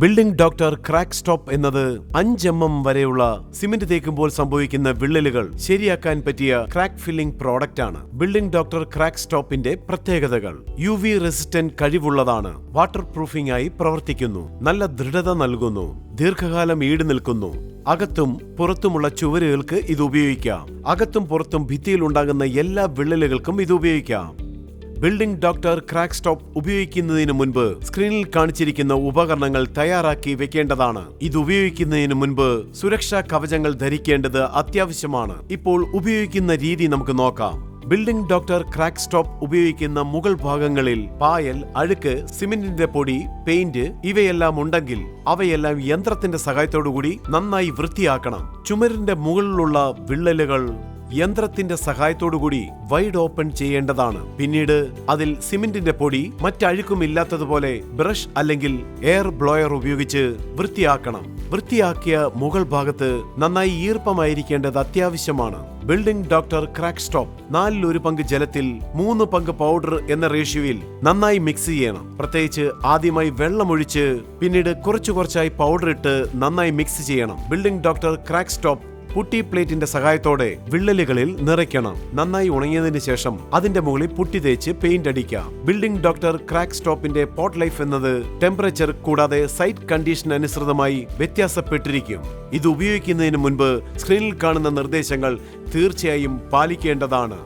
Building doctor crack stop എന്നത് 5 mm വരെയുള്ള cement തേക്കുമ്പോൾ സംഭവിക്കുന്ന വിള്ളലുകൾ ശരിയാക്കാൻ പറ്റിയ ക്രാക്ക് ഫില്ലിംഗ് പ്രോഡക്റ്റ് ആണ്. ബിൽഡിംഗ് ഡോക്ടർ ക്രാക്ക് സ്റ്റോപ്പിന്റെ പ്രത്യേകതകൾ: UV റെസിസ്റ്റന്റ് കഴിവുള്ളതാണ്, വാട്ടർ പ്രൂഫിംഗ് ആയി പ്രവർത്തിക്കുന്നു, നല്ല ദൃഢത നൽകുന്നു, ദീർഘകാലം ഈട് നിൽക്കുന്നു. അകത്തും പുറത്തുമുള്ള ചുവരുകൾക്ക് ഇത് ഉപയോഗിക്കാം. അകത്തും പുറത്തും ഭിത്തിയിൽ ഉണ്ടാകുന്ന എല്ലാ വിള്ളലുകൾക്കും ഇത് ഉപയോഗിക്കാം. ബിൽഡിംഗ് ഡോക്ടർ ക്രാക്ക് സ്റ്റോപ്പ് ഉപയോഗിക്കുന്നതിന് മുൻപ് സ്ക്രീനിൽ കാണിച്ചിരിക്കുന്ന ഉപകരണങ്ങൾ തയ്യാറാക്കി വെക്കേണ്ടതാണ്. ഇത് ഉപയോഗിക്കുന്നതിന് മുൻപ് സുരക്ഷാ കവചങ്ങൾ ധരിക്കേണ്ടത് അത്യാവശ്യമാണ്. ഇപ്പോൾ ഉപയോഗിക്കുന്ന രീതി നമുക്ക് നോക്കാം. ബിൽഡിംഗ് ഡോക്ടർ ക്രാക്ക് സ്റ്റോപ്പ് ഉപയോഗിക്കുന്ന മുകൾ ഭാഗങ്ങളിൽ പായൽ, അഴുക്ക്, സിമന്റിന്റെ പൊടി, പെയിന്റ് ഇവയെല്ലാം ഉണ്ടെങ്കിൽ അവയെല്ലാം യന്ത്രത്തിന്റെ സഹായത്തോടുകൂടി നന്നായി വൃത്തിയാക്കണം. ചുമരിന്റെ മുകളിലുള്ള വിള്ളലുകൾ യന്ത്രത്തിന്റെ സഹായത്തോടുകൂടി വൈഡ് ഓപ്പൺ ചെയ്യേണ്ടതാണ്. പിന്നീട് അതിൽ സിമന്റിന്റെ പൊടി, മറ്റഴുക്കുമില്ലാത്തതുപോലെ ബ്രഷ് അല്ലെങ്കിൽ എയർ ബ്ലോയർ ഉപയോഗിച്ച് വൃത്തിയാക്കണം. വൃത്തിയാക്കിയ മുകൾ ഭാഗത്ത് നന്നായി ഈർപ്പമായിരിക്കേണ്ടത് അത്യാവശ്യമാണ്. ബിൽഡിംഗ് ഡോക്ടർ ക്രാക്ക് സ്റ്റോപ്പ് 1/4 പങ്ക് ജലത്തിൽ 3 പങ്ക് പൗഡർ എന്ന റേഷ്യോയിൽ നന്നായി മിക്സ് ചെയ്യണം. പ്രത്യേകിച്ച് ആദ്യമായി വെള്ളമൊഴിച്ച് പിന്നീട് കുറച്ചായി പൗഡർ ഇട്ട് നന്നായി മിക്സ് ചെയ്യണം. Building doctor crack stop putty പ്ലേറ്റിന്റെ സഹായത്തോടെ വിള്ളലുകളിൽ നിറയ്ക്കണം. നന്നായി ഉണങ്ങിയതിനു ശേഷം അതിന്റെ മുകളിൽ പുട്ടി തേച്ച് പെയിന്റ് അടിക്കാം. ബിൽഡിംഗ് ഡോക്ടർ ക്രാക്ക് സ്റ്റോപ്പിന്റെ പോട്ട് ലൈഫ് എന്നത് ടെമ്പറേച്ചർ കൂടാതെ സൈറ്റ് കണ്ടീഷൻ അനുസൃതമായി വ്യത്യാസപ്പെട്ടിരിക്കും. ഇത് ഉപയോഗിക്കുന്നതിന് മുൻപ് സ്ക്രീനിൽ കാണുന്ന നിർദ്ദേശങ്ങൾ തീർച്ചയായും പാലിക്കേണ്ടതാണ്.